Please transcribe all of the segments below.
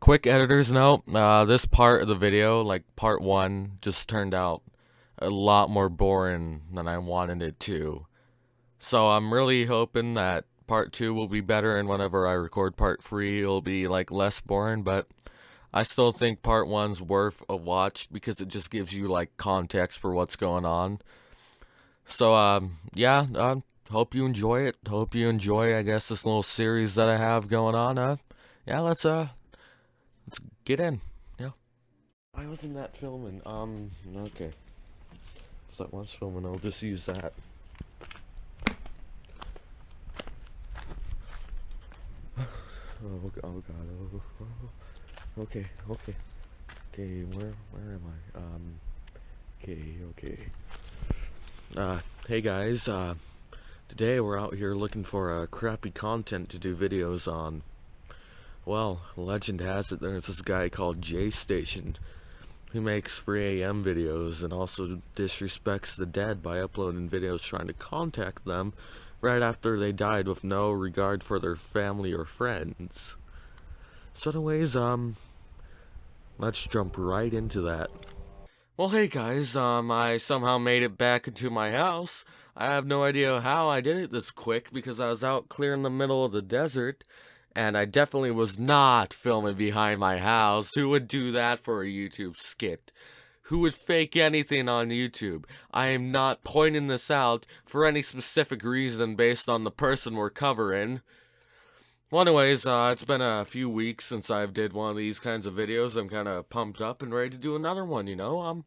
Quick editor's note. This part of the video, like part one, just turned out a lot more boring than I wanted it to. So I'm really hoping that part two will be better, and whenever I record part three, it'll be like less boring. But I still think part one's worth a watch because it just gives you like context for what's going on. Yeah. Hope you enjoy it. Hope you enjoy, I guess, this little series that I have going on. Yeah. Let's get in. Yeah. I wasn't that filming. Okay. Because I was filming, I'll just use that. Oh god. Okay. Okay, where am I? Okay. Hey guys, today we're out here looking for crappy content to do videos on. Well, legend has it there's this guy called JayStation who makes 3 a.m. videos and also disrespects the dead by uploading videos trying to contact them right after they died with no regard for their family or friends. So anyways, let's jump right into that. Well, hey guys, I somehow made it back into my house. I have no idea how I did it this quick because I was out clear in the middle of the desert, and I definitely was not filming behind my house. Who would do that for a YouTube skit? Who would fake anything on YouTube? I am not pointing this out for any specific reason based on the person we're covering. Well, anyways, it's been a few weeks since I've did one of these kinds of videos. I'm kind of pumped up and ready to do another one, you know?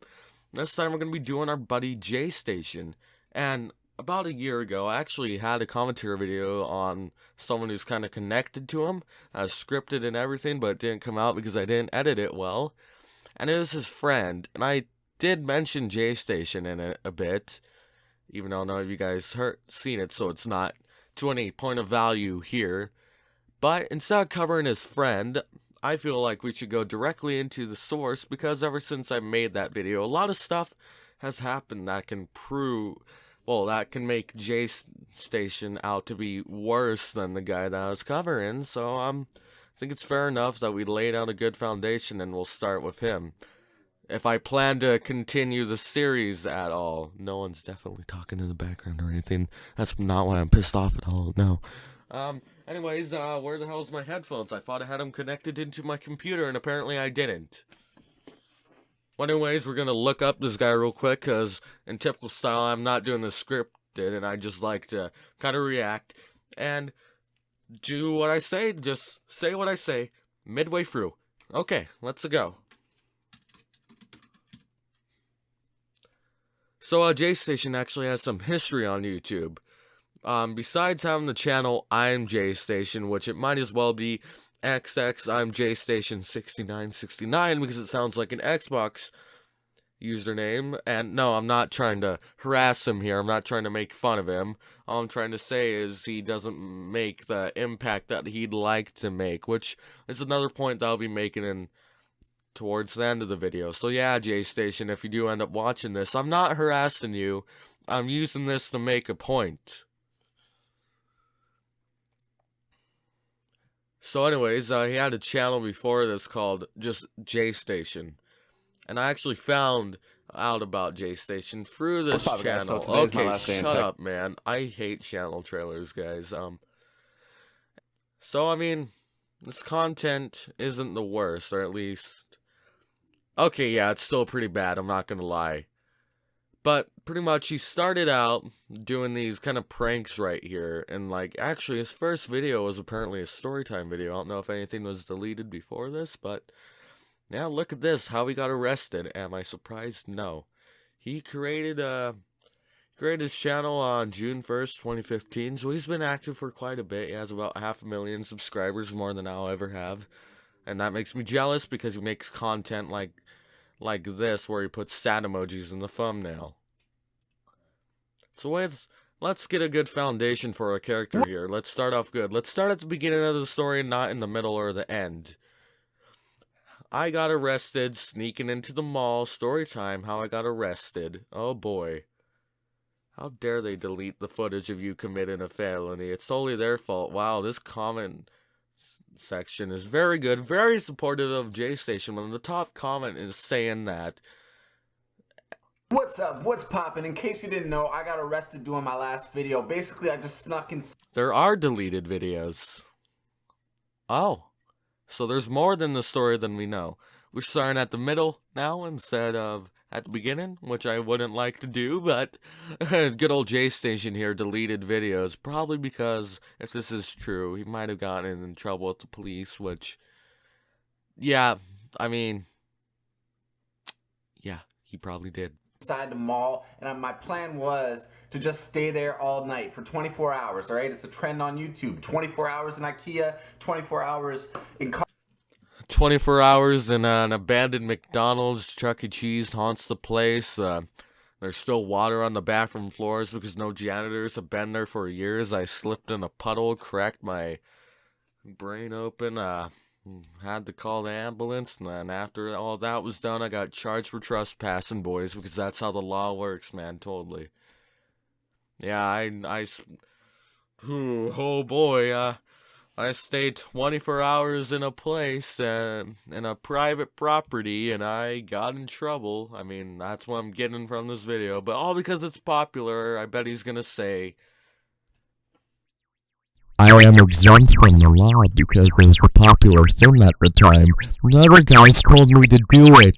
This time we're going to be doing our buddy JayStation. And about a year ago, I actually had a commentary video on someone who's kind of connected to him. Scripted and everything, but it didn't come out because I didn't edit it well. And it was his friend. And I did mention JayStation in it a bit, even though none of you guys seen it, so it's not to any point of value here. But instead of covering his friend, I feel like we should go directly into the source because ever since I made that video, a lot of stuff has happened that can that can make JayStation out to be worse than the guy that I was covering. So I think it's fair enough that we laid out a good foundation and we'll start with him. If I plan to continue the series at all. No one's definitely talking in the background or anything. That's not why I'm pissed off at all, no. Anyways, where the hell's my headphones? I thought I had them connected into my computer, and apparently I didn't. Well, anyways, we're gonna look up this guy real quick, because in typical style, I'm not doing the scripted, and I just like to kind of react, and do what I say, just say what I say, midway through. Okay, let's go. So, JayStation actually has some history on YouTube. Besides having the channel I'm JayStation, which it might as well be XX I'm JayStation 6969 because it sounds like an Xbox username. And no, I'm not trying to harass him here. I'm not trying to make fun of him. All I'm trying to say is he doesn't make the impact that he'd like to make, which is another point that I'll be making in towards the end of the video. So yeah, JayStation, if you do end up watching this, I'm not harassing you. I'm using this to make a point. So anyways, he had a channel before this called just JayStation. And I actually found out about JayStation through this channel. Guys, so okay, shut up, man. I hate channel trailers, guys. So I mean, this content isn't the worst, or at least... Okay, yeah, it's still pretty bad, I'm not gonna lie. But pretty much he started out doing these kind of pranks right here. And like actually his first video was apparently a storytime video. I don't know if anything was deleted before this, but yeah, look at this, how he got arrested. Am I surprised? No. He created his channel on June 1st, 2015. So he's been active for quite a bit. He has about 500,000 subscribers, more than I'll ever have. And that makes me jealous because he makes content like this where he puts sad emojis in the thumbnail. So let's get a good foundation for a character here. Let's start off good. Let's start at the beginning of the story, not in the middle or the end. I got arrested sneaking into the mall. Story time, how I got arrested. Oh boy. How dare they delete the footage of you committing a felony? It's totally their fault. Wow, this comment section is very good, very supportive of JayStation. But the top comment is saying that, what's up? What's poppin'? In case you didn't know, I got arrested doing my last video. Basically, I just snuck in. There are deleted videos. Oh, so there's more than the story than we know. We're starting at the middle now instead of at the beginning, which I wouldn't like to do, but good old JayStation here deleted videos, probably because, if this is true, he might have gotten in trouble with the police, which, yeah, I mean, yeah, he probably did. Inside the mall, and my plan was to just stay there all night for 24 hours. All right, it's a trend on YouTube. 24 hours in IKEA, 24 hours in 24 hours in an abandoned McDonald's. Chuck E. Cheese haunts the place. There's still water on the bathroom floors because no janitors have been there for years. I slipped in a puddle, cracked my brain open, had to call the ambulance, and then after all that was done, I got charged for trespassing, boys, because that's how the law works, man, totally. Yeah, oh boy, I stayed 24 hours in a place, in a private property, and I got in trouble. I mean, that's what I'm getting from this video, but all because it's popular. I bet he's gonna say, I am exempt from the law because it was a popular thing at the time. Never guys told me to do it.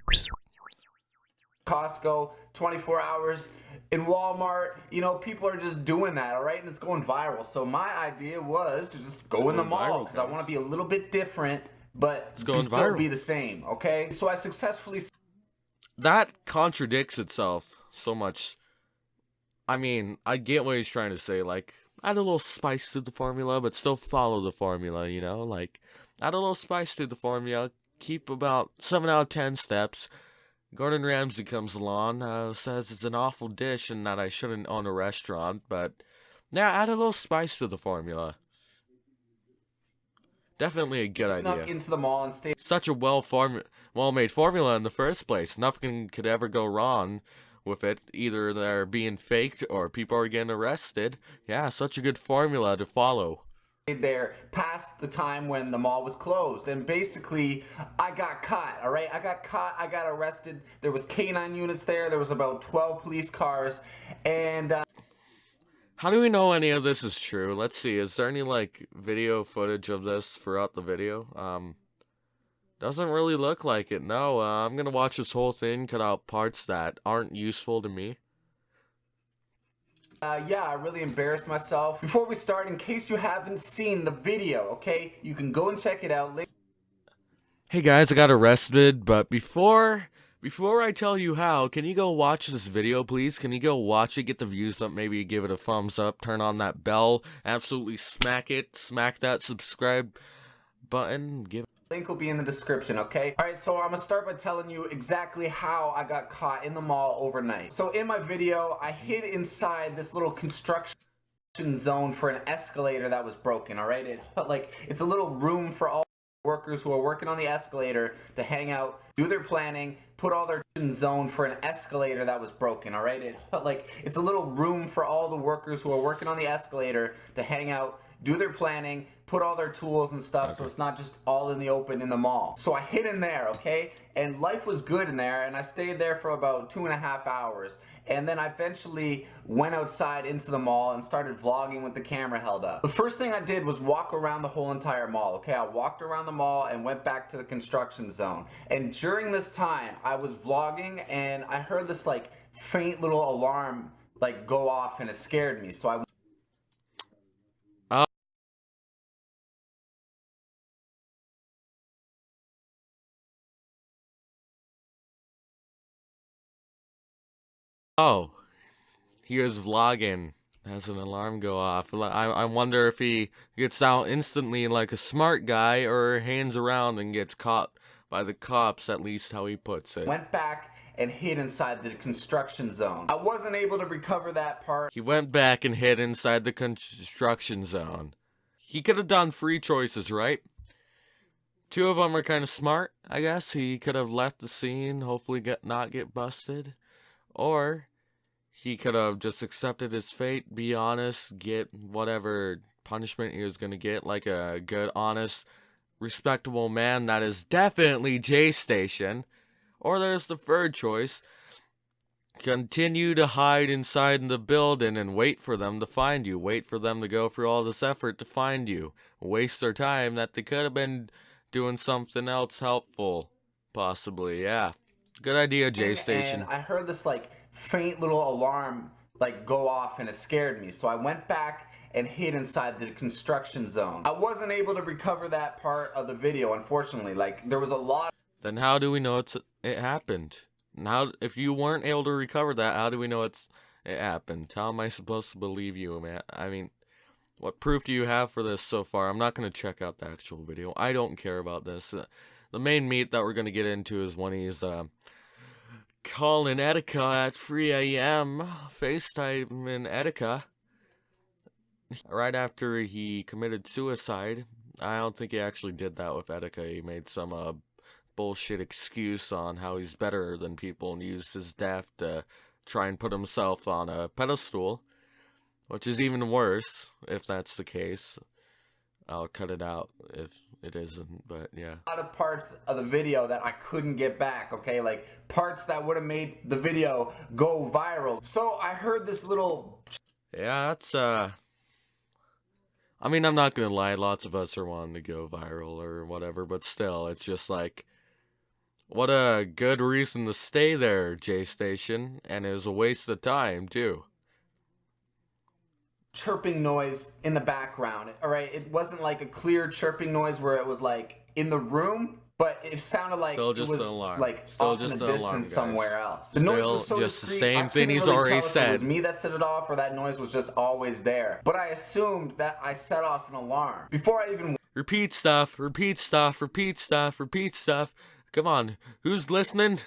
Costco, 24 hours in Walmart. You know, people are just doing that, all right? And it's going viral. So my idea was to just go in the mall because I want to be a little bit different, but still be the same, okay? So I successfully... That contradicts itself so much. I mean, I get what he's trying to say, like, add a little spice to the formula, but still follow the formula, you know? Like, add a little spice to the formula, keep about 7 out of 10 steps. Gordon Ramsay comes along, says it's an awful dish and that I shouldn't own a restaurant, but yeah, add a little spice to the formula. Definitely a good idea. Snuck into the mall and stayed. Such a well-made formula in the first place. Nothing could ever go wrong with it. Either they're being faked or people are getting arrested. Yeah, such a good formula to follow. There past the time when the mall was closed, and basically I got caught. All right, I got caught, I got arrested. There was K9 units there. There was about 12 police cars, and how do we know any of this is true? Let's see, is there any like video footage of this throughout the video? Doesn't really look like it. No, I'm gonna watch this whole thing, cut out parts that aren't useful to me. yeah, I really embarrassed myself. Before we start, in case you haven't seen the video, okay, you can go and check it out. Hey guys, I got arrested, but before I tell you how, can you go watch this video, please? Can you go watch it, get the views up, maybe give it a thumbs up, turn on that bell, absolutely smack it, smack that subscribe button, give Link will be in the description, okay? Alright, so I'm gonna start by telling you exactly how I got caught in the mall overnight. So in my video, I hid inside this little construction zone for an escalator that was broken, alright? It's a little room for all workers who are working on the escalator to hang out, do their planning, put all their zone for an escalator that was broken, alright? It's a little room for all the workers who are working on the escalator to hang out, do their planning, put all their tools and stuff, so it's not just all in the open in the mall. So I hid in there, okay? And life was good in there, and I stayed there for about 2.5 hours. And then I eventually went outside into the mall and started vlogging with the camera held up. The first thing I did was walk around the whole entire mall, okay? I walked around the mall and went back to the construction zone. And during this time, I was vlogging, and I heard this, like, faint little alarm, like, go off, and it scared me. So I Oh, he was vlogging as an alarm go off. I wonder if he gets out instantly like a smart guy or hangs around and gets caught by the cops, at least how he puts it. Went back and hid inside the construction zone. I wasn't able to recover that part. He went back and hid inside the construction zone. He could have done 3 choices, right? 2 of them are kind of smart, I guess. He could have left the scene, hopefully not get busted. Or he could have just accepted his fate, be honest, get whatever punishment he was gonna get, like a good, honest, respectable man that is definitely JayStation. Or there's the third choice. Continue to hide inside the building and wait for them to find you. Wait for them to go through all this effort to find you. Waste their time that they could have been doing something else helpful. Possibly, yeah. Good idea, JayStation. And I heard this like faint little alarm like go off and it scared me. So I went back and hid inside the construction zone. I wasn't able to recover that part of the video, unfortunately. Like there was a lot. Then how do we know it happened? Now, if you weren't able to recover that, how do we know it happened? How am I supposed to believe you, man? I mean, what proof do you have for this so far? I'm not going to check out the actual video. I don't care about this. The main meat that we're going to get into is when he's calling Etika at 3 a.m. FaceTiming Etika. Right after he committed suicide. I don't think he actually did that with Etika. He made some bullshit excuse on how he's better than people and used his death to try and put himself on a pedestal, which is even worse if that's the case. I'll cut it out if it isn't, but yeah. A lot of parts of the video that I couldn't get back, okay? Like parts that would have made the video go viral. So I heard this little... Yeah, that's I mean, I'm not gonna lie, lots of us are wanting to go viral or whatever, but still, it's just like, what a good reason to stay there, JayStation, and it was a waste of time, too. Chirping noise in the background, all right? It wasn't like a clear chirping noise where it was like in the room, but it sounded like it was like off in the distance somewhere else. The noise was so just discreet, the same thing he's really already tell if said. It was me that set it off or that noise was just always there. But I assumed that I set off an alarm before I even... Repeat stuff, repeat stuff, repeat stuff, repeat stuff. Come on, who's listening?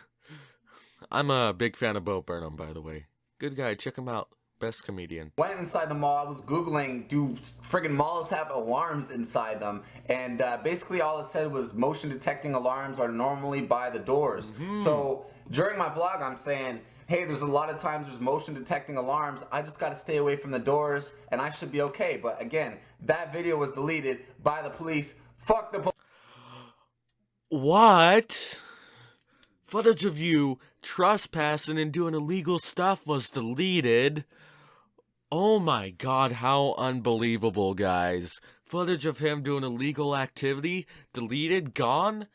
I'm a big fan of Bo Burnham, by the way. Good guy, check him out. Best comedian. Went inside the mall. I was Googling, do friggin' malls have alarms inside them? And basically all it said was motion detecting alarms are normally by the doors. So during my vlog, I'm saying, hey, there's a lot of times there's motion detecting alarms. I just got to stay away from the doors and I should be okay. But again, that video was deleted by the police. Fuck the police. What? Footage of you trespassing and doing illegal stuff was deleted. Oh my god, how unbelievable, guys. Footage of him doing illegal activity, deleted, gone?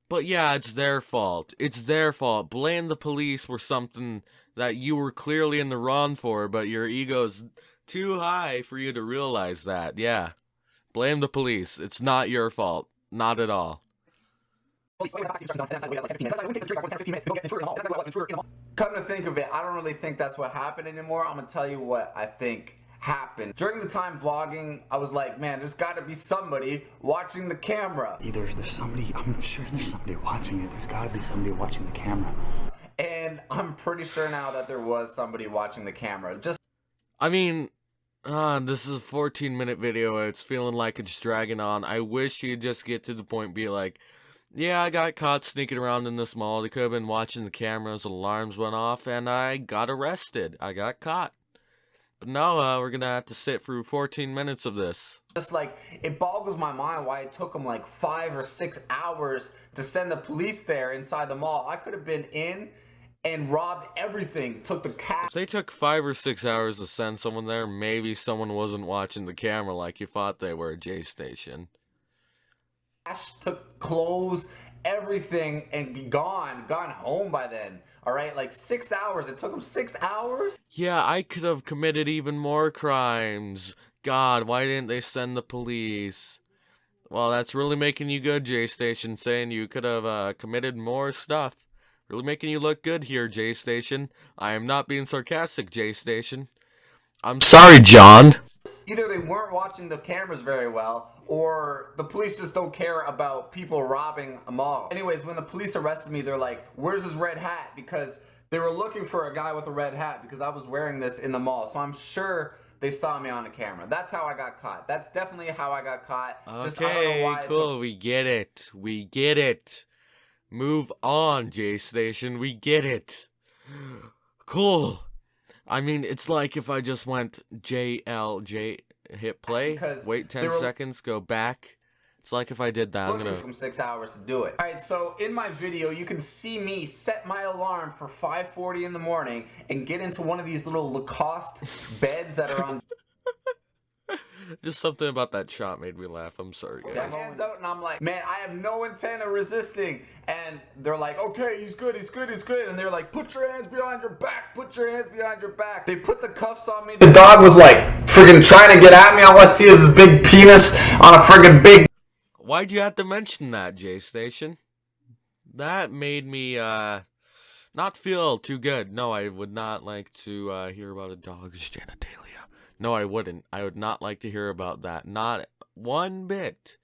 But yeah, it's their fault. It's their fault. Blame the police for something that you were clearly in the wrong for, but your ego's too high for you to realize that. Yeah. Blame the police. It's not your fault. Not at all. Come to think of it, I don't really think that's what happened anymore. I'm gonna tell you what I think happened. During the time vlogging, I was like, man, there's gotta be somebody watching the camera. Either there's somebody, I'm sure there's somebody watching it. There's gotta be somebody watching the camera. And I'm pretty sure now that there was somebody watching the camera. I mean, this is a 14-minute video. It's feeling like it's dragging on. I wish you'd just get to the point, be like, yeah, I got caught sneaking around in this mall. They could have been watching the cameras, alarms went off, and I got arrested. I got caught. But no, we're gonna have to sit through 14 minutes of this. Just like, it boggles my mind why it took them like 5 or 6 hours to send the police there inside the mall. I could have been in and robbed everything, took the cash. If they took 5 or 6 hours to send someone there, maybe someone wasn't watching the camera like you thought they were at JayStation. Took clothes, everything, and be gone home by then. All right, like 6 hours. It took them 6 hours. Yeah, I could have committed even more crimes. God, why didn't they send the police? Well, that's really making you good, JayStation, saying you could have committed more stuff. Really making you look good here, JayStation. I am not being sarcastic, JayStation. I'm sorry, John. Either they weren't watching the cameras very well, or the police just don't care about people robbing a mall. Anyways, when the police arrested me, they're like, where's his red hat? Because they were looking for a guy with a red hat because I was wearing this in the mall. So I'm sure they saw me on the camera. That's how I got caught. That's definitely how I got caught. Just, I don't know why cool. We get it. We get it. Move on, JayStation. We get it. Cool. I mean, it's like if I just went JLJ. hit play, because wait 10 seconds, go back. It's like if I did that, I'm gonna... from 6 hours to do it. Alright, so in my video, you can see me set my alarm for 5:40 in the morning and get into one of these little Lacoste beds that are on... Just something about that shot made me laugh. I'm sorry, guys. Hands out, and I'm like, man, I have no intent of resisting. And they're like, okay, he's good, he's good, he's good. And they're like, put your hands behind your back, put your hands behind your back. They put the cuffs on me. The dog was like friggin' trying to get at me. All I see is his big penis on a friggin' big... Why'd you have to mention that, JayStation? That made me, not feel too good. No, I would not like to, hear about a dog's genitalia. No, I wouldn't. I would not like to hear about that. Not one bit.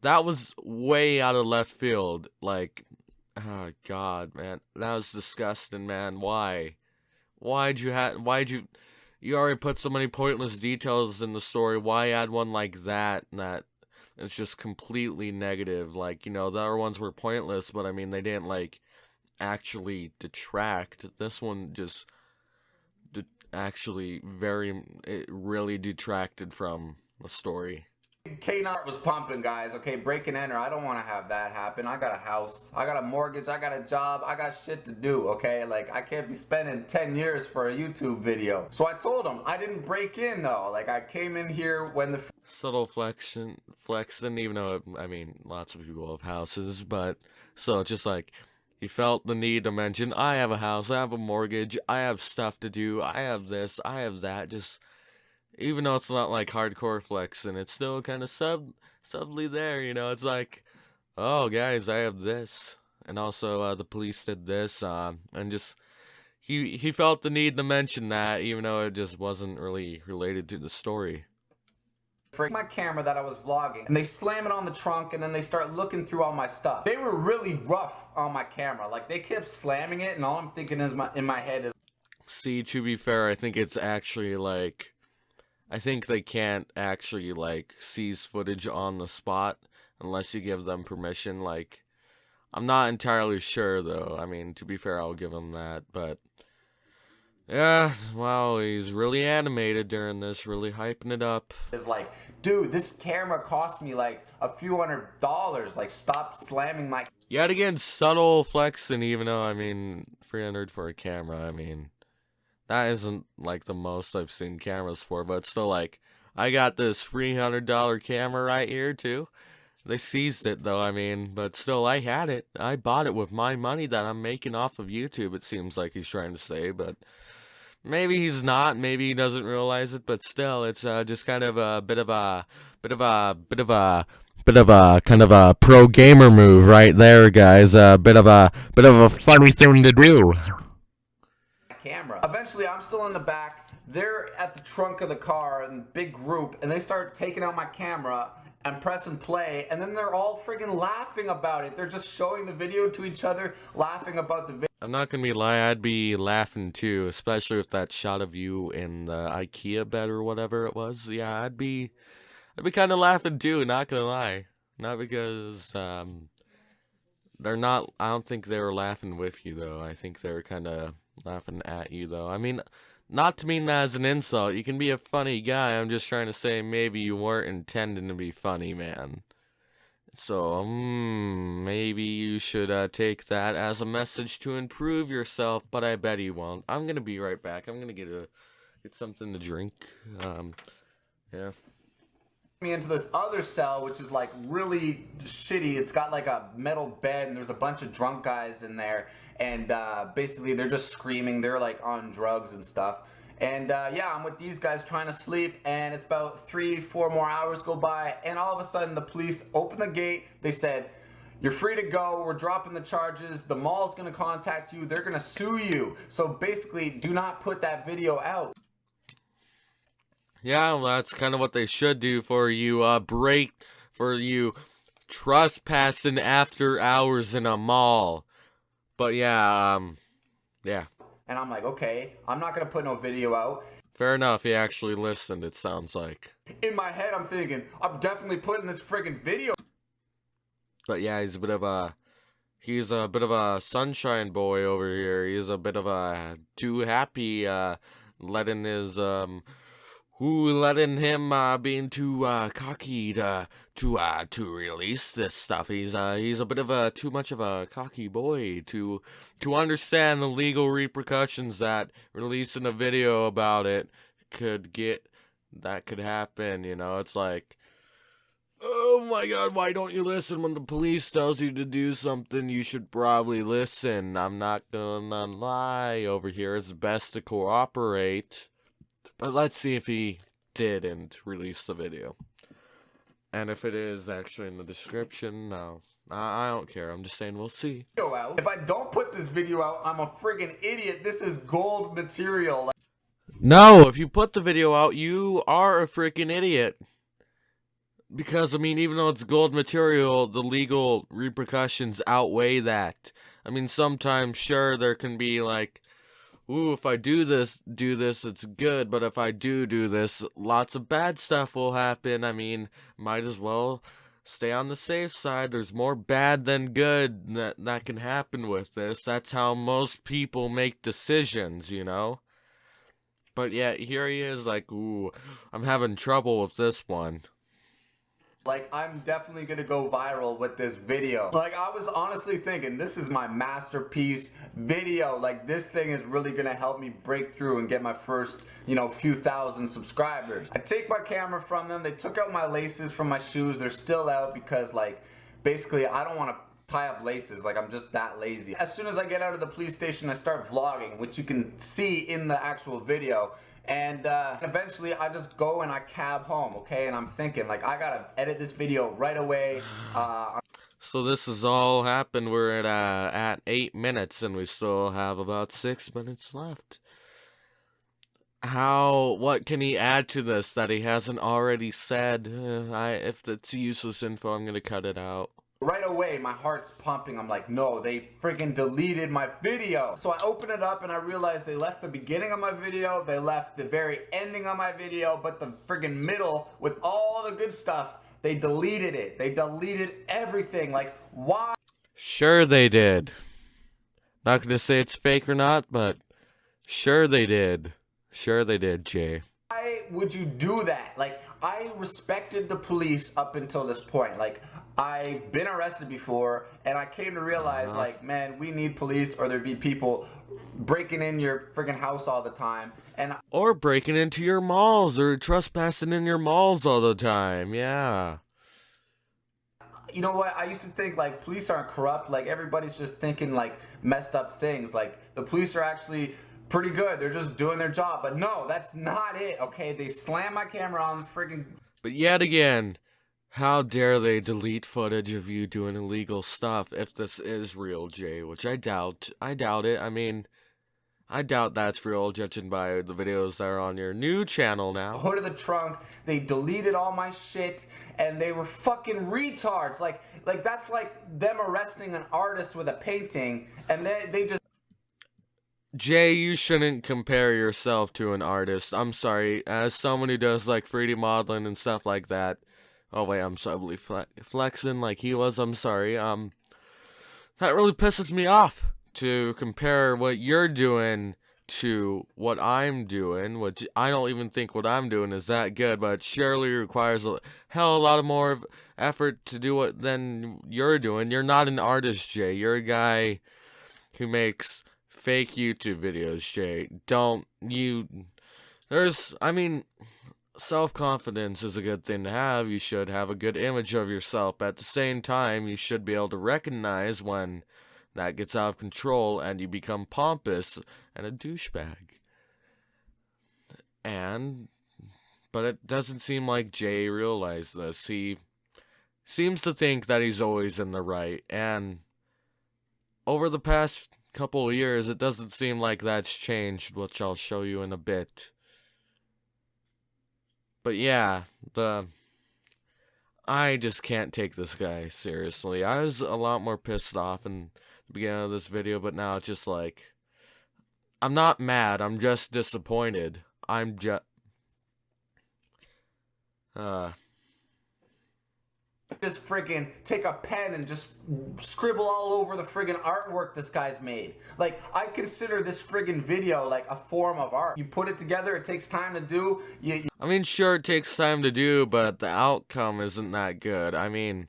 That was way out of left field. Like, oh, God, man. That was disgusting, man. Why? You already put so many pointless details in the story. Why add one like that? It's just completely negative. Like, you know, the other ones were pointless, but I mean, they didn't, like, actually detract. This one just actually it really detracted from the story. K-Nart was pumping, guys. Okay, break and enter. I don't want to have that happen. I got a house, I got a mortgage, I got a job, I got shit to do, okay? Like, I can't be spending 10 years for a YouTube video. So I told him I didn't break in, though. Like, I came in here when the... Subtle flexing, even though, I mean, lots of people have houses, but... So, just like... He felt the need to mention, I have a house, I have a mortgage, I have stuff to do, I have this, I have that, just, even though it's not like hardcore flexing, it's still kind of subtly there, you know, it's like, oh, guys, I have this, and also, the police did this, and just, he felt the need to mention that, even though it just wasn't really related to the story. My camera that I was vlogging, and they slam it on the trunk, and then they start looking through all my stuff. They were really rough on my camera. Like, they kept slamming it, and all I'm thinking is in my head is... See, to be fair, I think it's actually, like... I think they can't actually, like, seize footage on the spot unless you give them permission. Like, I'm not entirely sure, though. I mean, to be fair, I'll give them that, but... Yeah, wow, he's really animated during this, really hyping it up. It's like, dude, this camera cost me like a few $100. Like, stop slamming my... Yet again, subtle flexing, even though, I mean, 300 for a camera, I mean, that isn't like the most I've seen cameras for, but still, like, I got this $300 camera right here, too. They seized it, though, I mean, but still, I had it. I bought it with my money that I'm making off of YouTube, it seems like he's trying to say, but... Maybe he's not, maybe he doesn't realize it, but still, it's just kind of a bit of a kind of a pro gamer move right there, guys. A bit of a funny thing to do. Camera. Eventually, I'm still in the back. They're at the trunk of the car in big group, and they start taking out my camera and pressing play, and then they're all friggin' laughing about it. They're just showing the video to each other, laughing about the video. I'm not gonna be lying, I'd be laughing too, especially with that shot of you in the IKEA bed or whatever it was. Yeah, I'd be kind of laughing too, not gonna lie. Not because, they're not, I don't think they were laughing with you though. I think they were kind of laughing at you though. I mean, not to mean that as an insult. You can be a funny guy. I'm just trying to say maybe you weren't intending to be funny, man. So, maybe you should take that as a message to improve yourself, but I bet you won't. I'm gonna be right back. I'm gonna get something to drink. Yeah. Me into this other cell, which is like really shitty. It's got like a metal bed, and there's a bunch of drunk guys in there, and basically they're just screaming. They're like on drugs and stuff. And yeah, I'm with these guys trying to sleep, and it's about 3-4 more hours go by, and all of a sudden the police open the gate. They said, you're free to go, we're dropping the charges, the mall's gonna contact you, they're gonna sue you. So basically, do not put that video out. Yeah, well, that's kind of what they should do for you, for you trespassing after hours in a mall. But yeah, yeah. And I'm like, okay, I'm not gonna put no video out. Fair enough, he actually listened, it sounds like. In my head, I'm thinking, I'm definitely putting this friggin' video. But yeah, he's a bit of a sunshine boy over here. He's a bit of a too happy, letting his, who letting him being too cocky to release this stuff. He's a bit of a too much of a cocky boy to understand the legal repercussions that releasing a video about it could happen. You know, it's like, oh my god, why don't you listen when the police tells you to do something? You should probably listen. I'm not gonna lie over here. It's best to cooperate. But let's see if he didn't release the video. And if it is actually in the description, no. I don't care. I'm just saying we'll see. If I don't put this video out, I'm a friggin' idiot. This is gold material. No, if you put the video out, you are a freaking idiot. Because, I mean, even though it's gold material, the legal repercussions outweigh that. I mean, sometimes, sure, there can be like, ooh, if I do this, it's good, but if I do this, lots of bad stuff will happen. I mean, might as well stay on the safe side. There's more bad than good that can happen with this. That's how most people make decisions, you know? But yeah, here he is like, ooh, I'm having trouble with this one. Like, I'm definitely gonna go viral with this video. Like, I was honestly thinking, this is my masterpiece video. Like, this thing is really gonna help me break through and get my first, you know, few thousand subscribers. I take my camera from them. They took out my laces from my shoes. They're still out because, like, basically, I don't want to tie up laces. Like, I'm just that lazy. As soon as I get out of the police station, I start vlogging, which you can see in the actual video. And eventually I just go and I cab home, okay? And I'm thinking, like, I gotta edit this video right away. So this has all happened. We're at 8 minutes and we still have about 6 minutes left. What can he add to this that he hasn't already said? If it's useless info, I'm gonna cut it out. Right away, my heart's pumping. I'm like, no, they freaking deleted my video. So I open it up and I realize they left the beginning of my video, they left the very ending of my video, but the freaking middle with all the good stuff, they deleted it. They deleted everything. Like, why? Sure they did. Not gonna say it's fake or not, but sure they did. Sure they did, Jay. Why would you do that? Like, I respected the police up until this point. Like, I've been arrested before, and I came to realize, like, man, we need police, or there'd be people breaking in your friggin' house all the time. Or breaking into your malls, or trespassing in your malls all the time, yeah. You know what? I used to think, like, police aren't corrupt. Like, everybody's just thinking, like, messed up things. Like, the police are actually pretty good. They're just doing their job. But no, that's not it, okay? They slam my camera on the friggin'... But yet again, how dare they delete footage of you doing illegal stuff if this is real, Jay, which I doubt. I doubt it. I mean, I doubt that's real, judging by the videos that are on your new channel now. Hood of the trunk, they deleted all my shit, and they were fucking retards. Like that's like them arresting an artist with a painting, and they just... Jay, you shouldn't compare yourself to an artist. I'm sorry, as someone who does, like, 3D modeling and stuff like that. Oh, wait, I'm sorry, flexing like he was, I'm sorry. That really pisses me off to compare what you're doing to what I'm doing, which I don't even think what I'm doing is that good, but surely requires a hell of a lot of more effort to do it than you're doing. You're not an artist, Jay. You're a guy who makes fake YouTube videos, Jay. I mean, self-confidence is a good thing to have. You should have a good image of yourself. But at the same time, you should be able to recognize when that gets out of control and you become pompous and a douchebag. But it doesn't seem like Jay realized this. He seems to think that he's always in the right. And over the past couple of years, it doesn't seem like that's changed, which I'll show you in a bit. But yeah, I just can't take this guy seriously. I was a lot more pissed off in the beginning of this video, but now it's just like, I'm not mad, I'm just disappointed. just friggin' take a pen and just scribble all over the friggin' artwork this guy's made. Like, I consider this friggin' video like a form of art. You put it together, it takes time to do. I mean, sure, it takes time to do, but the outcome isn't that good. I mean,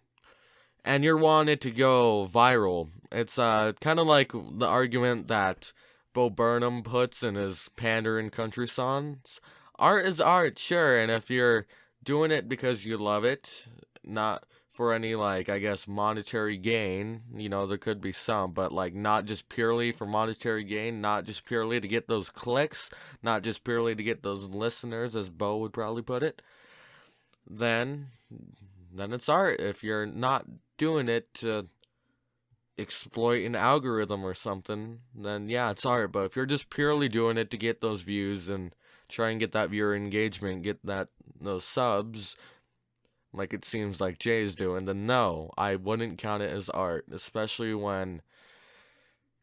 and you're wanting it to go viral. It's kind of like the argument that Bo Burnham puts in his pandering country songs. Art is art, sure, and if you're doing it because you love it, not for any, like, I guess, monetary gain, you know, there could be some, but, like, not just purely for monetary gain, not just purely to get those clicks, not just purely to get those listeners, as Bo would probably put it, then it's art. If you're not doing it to exploit an algorithm or something, then yeah, it's art. But if you're just purely doing it to get those views and try and get that viewer engagement, get those subs, like it seems like Jay's doing, then no, I wouldn't count it as art, especially when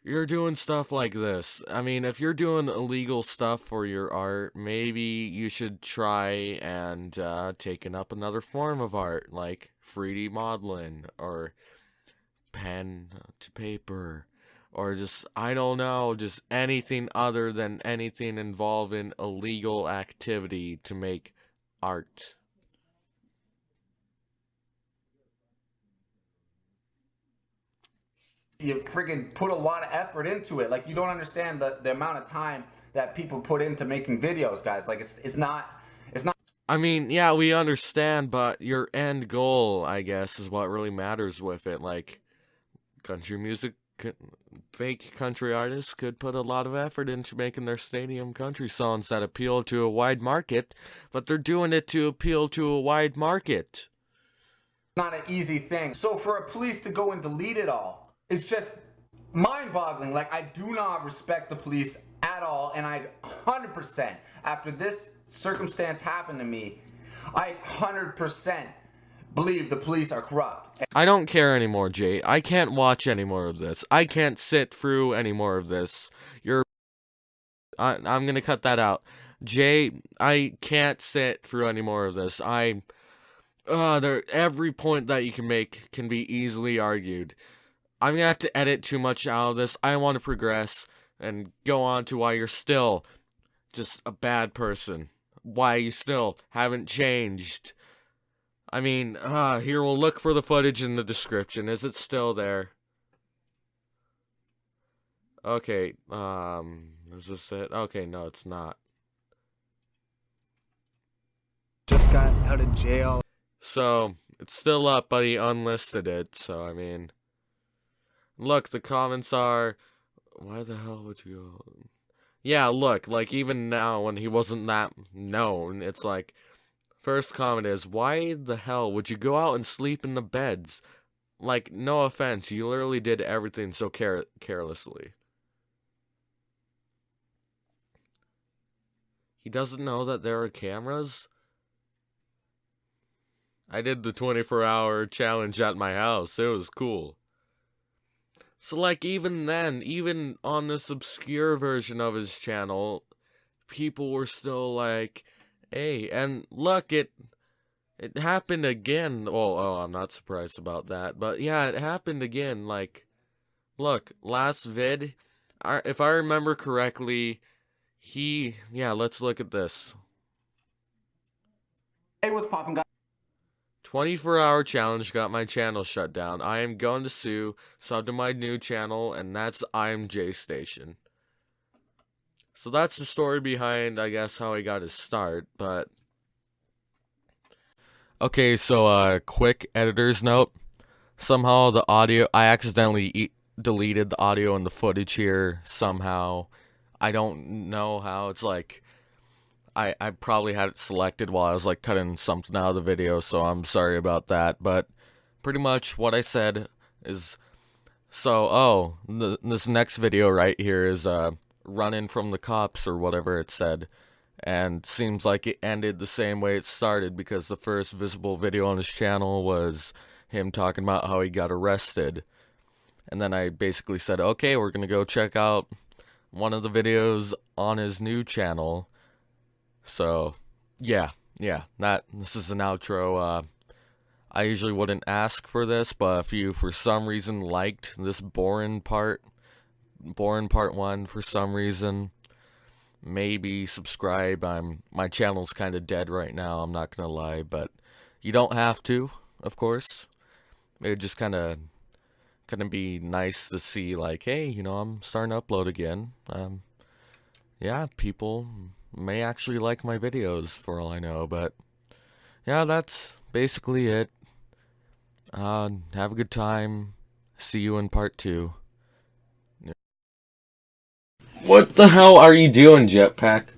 you're doing stuff like this. I mean, if you're doing illegal stuff for your art, maybe you should try and taking up another form of art, like 3D modeling, or pen to paper, or just, I don't know, just anything other than anything involving illegal activity to make art. You friggin' put a lot of effort into it. Like, you don't understand the amount of time that people put into making videos, guys. Like, it's not. I mean, yeah, we understand, but your end goal, I guess, is what really matters with it. Like, country music, fake country artists could put a lot of effort into making their stadium country songs that appeal to a wide market, but they're doing it to appeal to a wide market. Not an easy thing. So for a police to go and delete it all, it's just mind-boggling. Like, I do not respect the police at all, and I 100%, after this circumstance happened to me, I 100% believe the police are corrupt. I don't care anymore, Jay. I can't watch any more of this. I can't sit through any more of this. I'm gonna cut that out. Jay, I can't sit through any more of this. Every point that you can make can be easily argued. I'm gonna have to edit too much out of this. I want to progress and go on to why you're still just a bad person. Why you still haven't changed. I mean, here, we'll look for the footage in the description. Is it still there? Okay, is this it? Okay, no, it's not. Just got out of jail. So, it's still up, but he unlisted it, so, I mean... Look, the comments are... Why the hell would you go... Yeah, look, like, even now, when he wasn't that known, it's like... First comment is, why the hell would you go out and sleep in the beds? Like, no offense, you literally did everything so carelessly. He doesn't know that there are cameras? I did the 24-hour challenge at my house. It was cool. So, like, even then, even on this obscure version of his channel, people were still like... Hey, and look, it happened again. Well, I'm not surprised about that. But yeah, it happened again. Like, look, last vid, if I remember correctly, yeah, let's look at this. Hey, what's poppin', guys? 24-hour challenge got my channel shut down. I am going to sue, sub to my new channel, and that's I'm JayStation. So that's the story behind, I guess, how he got his start, but... Okay, so, quick editor's note. Somehow the audio... I accidentally deleted the audio and the footage here, somehow. I don't know how. It's like... I probably had it selected while I was, like, cutting something out of the video, so I'm sorry about that, but... Pretty much what I said is... So, this next video right here is, running from the cops or whatever it said, and seems like it ended the same way it started, because the first visible video on his channel was him talking about how he got arrested, and then I basically said, okay, we're gonna go check out one of the videos on his new channel. So yeah, this is an outro. I usually wouldn't ask for this, but if you for some reason liked this boring part 1 for some reason, maybe subscribe. My channel's kind of dead right now, I'm not gonna lie, but you don't have to, of course. It would just kind of be nice to see, like, hey, you know, I'm starting to upload again. Yeah, people may actually like my videos for all I know, but yeah, that's basically it. Have a good time. See you in part 2. What the hell are you doing, Jetpack?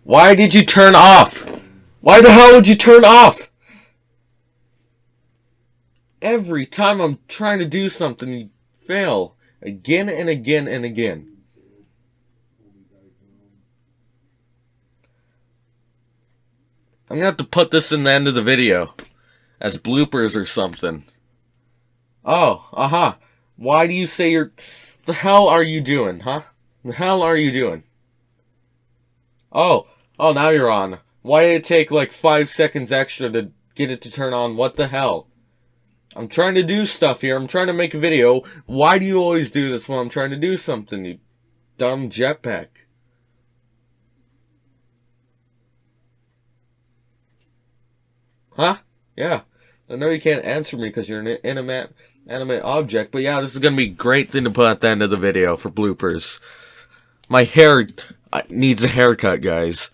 Why did you turn off? Why the hell would you turn off? Every time I'm trying to do something, you fail. Again and again and again. I'm gonna have to put this in the end of the video. As bloopers or something. Oh, Why do you say you're... The hell are you doing, huh? The hell are you doing? Oh, now you're on. Why did it take like 5 seconds extra to get it to turn on? What the hell? I'm trying to do stuff here. I'm trying to make a video. Why do you always do this when I'm trying to do something, you dumb Jetpack? Huh? Yeah. I know you can't answer me because you're an animate object, but yeah, this is going to be a great thing to put at the end of the video for bloopers. My hair needs a haircut, guys.